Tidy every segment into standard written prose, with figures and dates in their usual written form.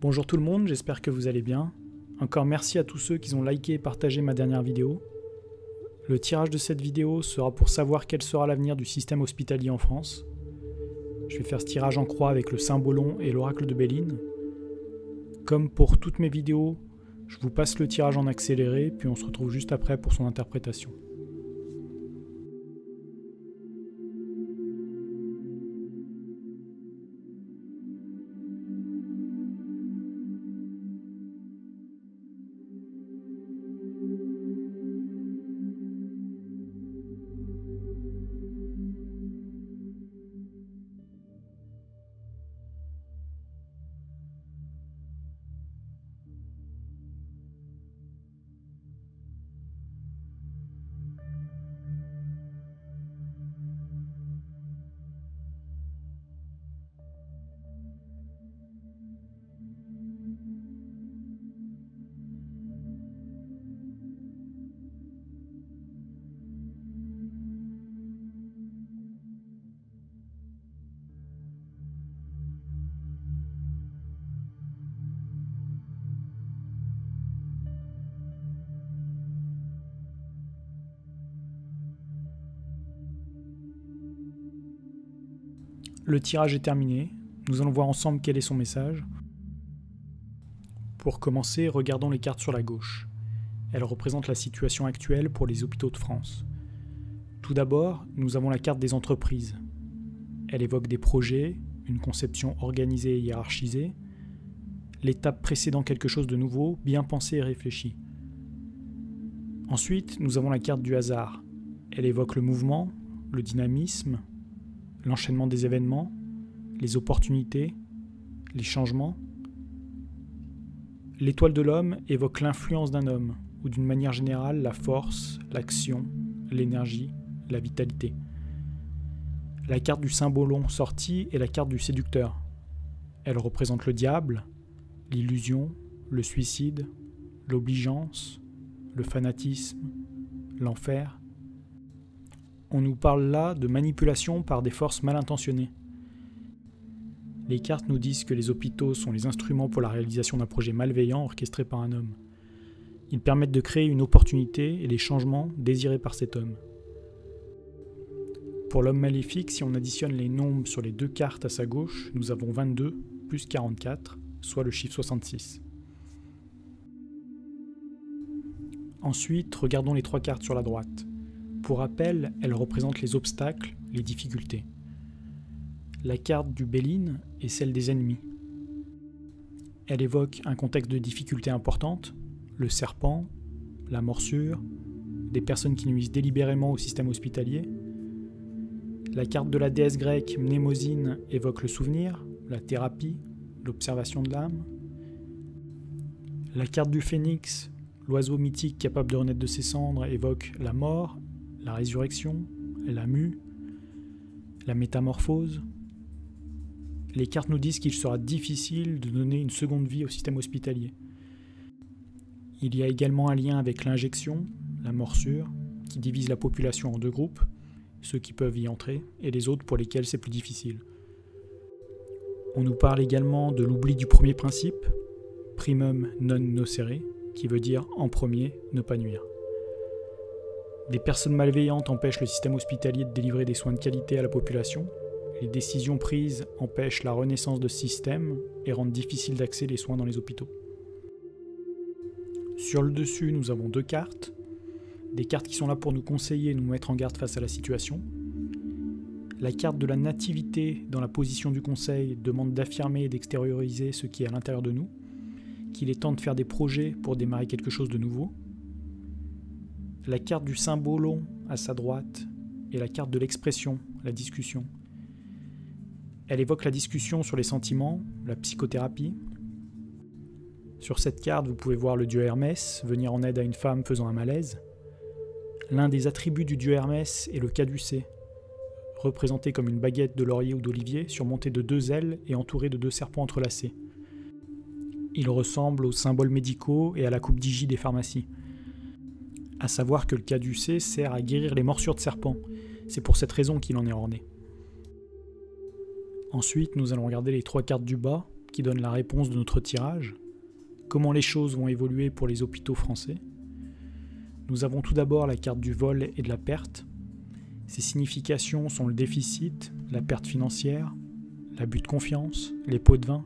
Bonjour tout le monde, j'espère que vous allez bien. Encore merci à tous ceux qui ont liké et partagé ma dernière vidéo. Le tirage de cette vidéo sera pour savoir quel sera l'avenir du système hospitalier en France. Je vais faire ce tirage en croix avec le Saint-Bolon et l'oracle de Béline. Comme pour toutes mes vidéos, je vous passe le tirage en accéléré, puis on se retrouve juste après pour son interprétation. Le tirage est terminé, nous allons voir ensemble quel est son message. Pour commencer, regardons les cartes sur la gauche. Elles représentent la situation actuelle pour les hôpitaux de France. Tout d'abord, nous avons la carte des entreprises. Elle évoque des projets, une conception organisée et hiérarchisée, l'étape précédant quelque chose de nouveau, bien pensé et réfléchi. Ensuite, nous avons la carte du hasard. Elle évoque le mouvement, le dynamisme, l'enchaînement des événements, les opportunités, les changements. L'étoile de l'homme évoque l'influence d'un homme, ou d'une manière générale la force, l'action, l'énergie, la vitalité. La carte du Saint-Bolon sortie est la carte du séducteur. Elle représente le diable, l'illusion, le suicide, l'obligeance, le fanatisme, l'enfer. On nous parle là de manipulation par des forces mal intentionnées. Les cartes nous disent que les hôpitaux sont les instruments pour la réalisation d'un projet malveillant orchestré par un homme. Ils permettent de créer une opportunité et les changements désirés par cet homme. Pour l'homme maléfique, si on additionne les nombres sur les deux cartes à sa gauche, nous avons 22 plus 44, soit le chiffre 66. Ensuite, regardons les trois cartes sur la droite. Pour rappel, elles représentent les obstacles, les difficultés. La carte du Béline est celle des ennemis. Elle évoque un contexte de difficulté importante, le serpent, la morsure, des personnes qui nuisent délibérément au système hospitalier. La carte de la déesse grecque Mnémosyne évoque le souvenir, la thérapie, l'observation de l'âme. La carte du phénix, l'oiseau mythique capable de renaître de ses cendres, évoque la mort, la résurrection, la mue, la métamorphose. Les cartes nous disent qu'il sera difficile de donner une seconde vie au système hospitalier. Il y a également un lien avec l'injection, la morsure, qui divise la population en deux groupes, ceux qui peuvent y entrer et les autres pour lesquels c'est plus difficile. On nous parle également de l'oubli du premier principe, primum non nocere, qui veut dire en premier, ne pas nuire. Des personnes malveillantes empêchent le système hospitalier de délivrer des soins de qualité à la population. Les décisions prises empêchent la renaissance de ce système et rendent difficile d'accès les soins dans les hôpitaux. Sur le dessus, nous avons deux cartes. Des cartes qui sont là pour nous conseiller et nous mettre en garde face à la situation. La carte de la nativité dans la position du conseil demande d'affirmer et d'extérioriser ce qui est à l'intérieur de nous, qu'il est temps de faire des projets pour démarrer quelque chose de nouveau. La carte du Saint-Bolon à sa droite et la carte de l'expression, la discussion. Elle évoque la discussion sur les sentiments, la psychothérapie. Sur cette carte, vous pouvez voir le dieu Hermès venir en aide à une femme faisant un malaise. L'un des attributs du dieu Hermès est le caducée, représenté comme une baguette de laurier ou d'olivier surmontée de deux ailes et entourée de deux serpents entrelacés. Il ressemble aux symboles médicaux et à la coupe d'Hygie des pharmacies. À savoir que le caducée sert à guérir les morsures de serpents. C'est pour cette raison qu'il en est orné. Ensuite, nous allons regarder les trois cartes du bas, qui donne la réponse de notre tirage, comment les choses vont évoluer pour les hôpitaux français. Nous avons tout d'abord la carte du vol et de la perte. Ces significations sont le déficit, la perte financière, l'abus de confiance, les pots de vin,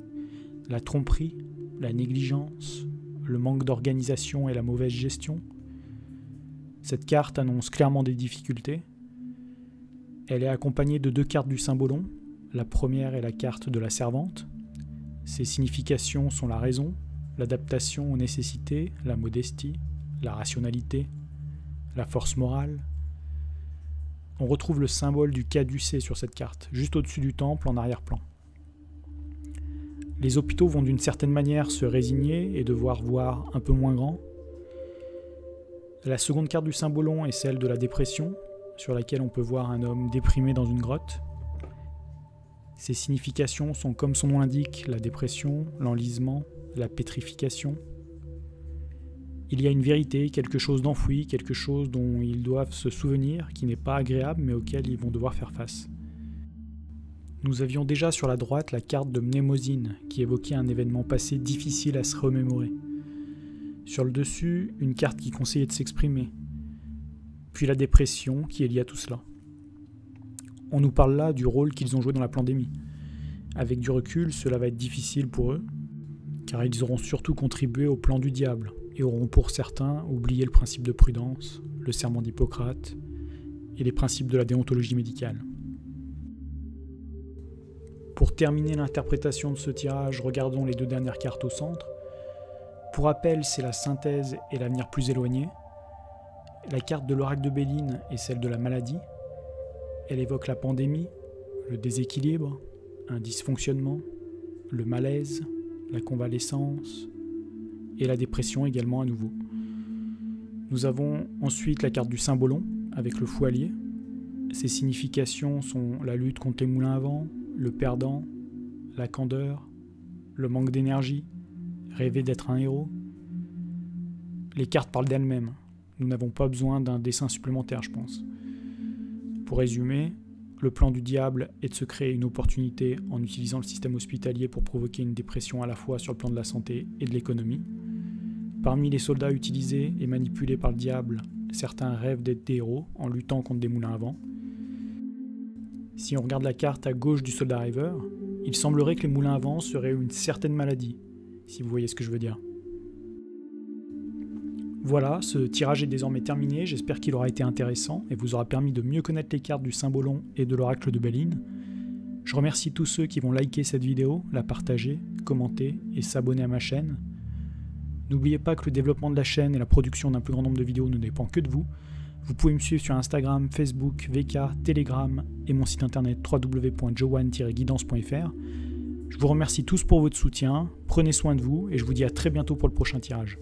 la tromperie, la négligence, le manque d'organisation et la mauvaise gestion. Cette carte annonce clairement des difficultés. Elle est accompagnée de 2 cartes du Symbolon. La première est la carte de la servante. Ses significations sont la raison, l'adaptation aux nécessités, la modestie, la rationalité, la force morale. On retrouve le symbole du caducée sur cette carte, juste au-dessus du temple en arrière-plan. Les hôpitaux vont d'une certaine manière se résigner et devoir voir un peu moins grand. La seconde carte du Symbolon est celle de la dépression, sur laquelle on peut voir un homme déprimé dans une grotte. Ces significations sont, comme son nom l'indique, la dépression, l'enlisement, la pétrification. Il y a une vérité, quelque chose d'enfoui, quelque chose dont ils doivent se souvenir, qui n'est pas agréable mais auquel ils vont devoir faire face. Nous avions déjà sur la droite la carte de Mnémosyne, qui évoquait un événement passé difficile à se remémorer. Sur le dessus, une carte qui conseillait de s'exprimer. Puis la dépression qui est liée à tout cela. On nous parle là du rôle qu'ils ont joué dans la pandémie. Avec du recul, cela va être difficile pour eux, car ils auront surtout contribué au plan du diable, et auront pour certains oublié le principe de prudence, le serment d'Hippocrate, et les principes de la déontologie médicale. Pour terminer l'interprétation de ce tirage, regardons les 2 dernières cartes au centre. Pour rappel, c'est la synthèse et l'avenir plus éloigné. La carte de l'oracle de Béline est celle de la maladie. Elle évoque la pandémie, le déséquilibre, un dysfonctionnement, le malaise, la convalescence et la dépression également à nouveau. Nous avons ensuite la carte du Symbolon avec le fou allié. Ses significations sont la lutte contre les moulins à vent, le perdant, la candeur, le manque d'énergie, rêver d'être un héros. Les cartes parlent d'elles-mêmes. Nous n'avons pas besoin d'un dessin supplémentaire, je pense. Pour résumer, le plan du diable est de se créer une opportunité en utilisant le système hospitalier pour provoquer une dépression à la fois sur le plan de la santé et de l'économie. Parmi les soldats utilisés et manipulés par le diable, certains rêvent d'être des héros en luttant contre des moulins à vent. Si on regarde la carte à gauche du soldat rêveur, il semblerait que les moulins à vent seraient une certaine maladie, si vous voyez ce que je veux dire. Voilà, ce tirage est désormais terminé, j'espère qu'il aura été intéressant et vous aura permis de mieux connaître les cartes du Symbolon et de l'oracle de Béline. Je remercie tous ceux qui vont liker cette vidéo, la partager, commenter et s'abonner à ma chaîne. N'oubliez pas que le développement de la chaîne et la production d'un plus grand nombre de vidéos ne dépend que de vous. Vous pouvez me suivre sur Instagram, Facebook, VK, Telegram et mon site internet www.jowan-guidance.fr. Je vous remercie tous pour votre soutien, prenez soin de vous et je vous dis à très bientôt pour le prochain tirage.